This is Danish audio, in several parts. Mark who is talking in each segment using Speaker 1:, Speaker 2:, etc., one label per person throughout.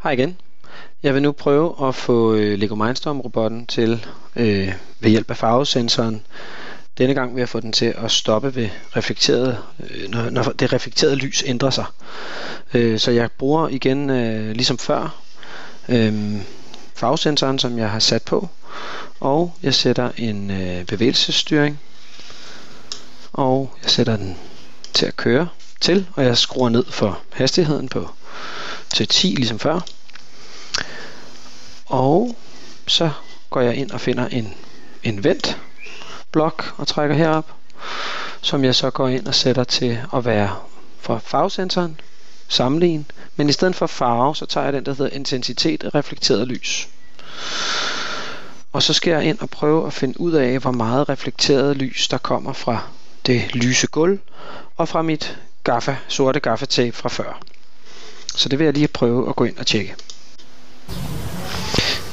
Speaker 1: Hej igen. Jeg vil nu prøve at få Lego Mindstorm-robotten til ved hjælp af farvesensoren. Denne gang vil jeg få den til at stoppe ved når det reflekterede lys ændrer sig. Så jeg bruger igen ligesom før farvesensoren, som jeg har sat på, og jeg sætter en bevægelsesstyring, og jeg sætter den til at køre til, og jeg skruer ned for hastigheden til 10 ligesom før. Og så går jeg ind og finder en vent blok og trækker herop, som jeg så går ind og sætter til at være fra farvesensoren, sammenligne, men i stedet for farve, så tager jeg den, der hedder intensitet af reflekteret lys. Og så skal jeg ind og prøve at finde ud af, hvor meget reflekteret lys, der kommer fra det lyse gulv, og fra mit sorte gaffatape fra før. Så det vil jeg lige prøve at gå ind og tjekke.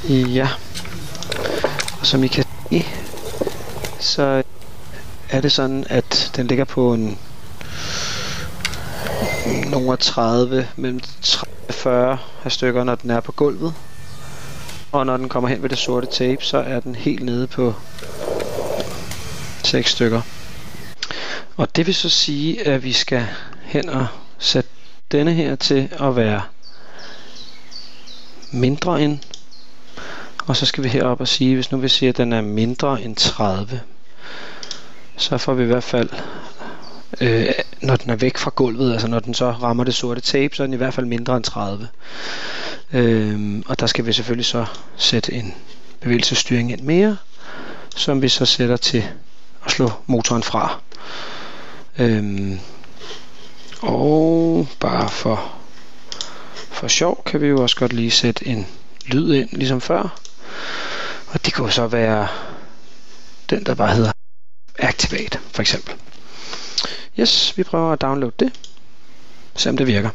Speaker 1: Ja, og som I kan se, så er det sådan, at den ligger på nogle 30, mellem 30 og 40 af stykker, når den er på gulvet. Og når den kommer hen ved det sorte tape, så er den helt nede på 6 stykker. Og det vil så sige, at vi skal hen og sætte denne her til at være mindre end. Og så skal vi herop og sige, hvis nu vi siger, at den er mindre end 30, så får vi i hvert fald, når den er væk fra gulvet, altså når den så rammer det sorte tape, så er den i hvert fald mindre end 30. Og der skal vi selvfølgelig så sætte en bevægelsesstyring ind mere, som vi så sætter til at slå motoren fra. Og bare for sjov kan vi jo også godt lige sætte en lyd ind, ligesom før. Og det kunne så være den, der bare hedder Activate, for eksempel. Yes, vi prøver at downloade det, se om det virker.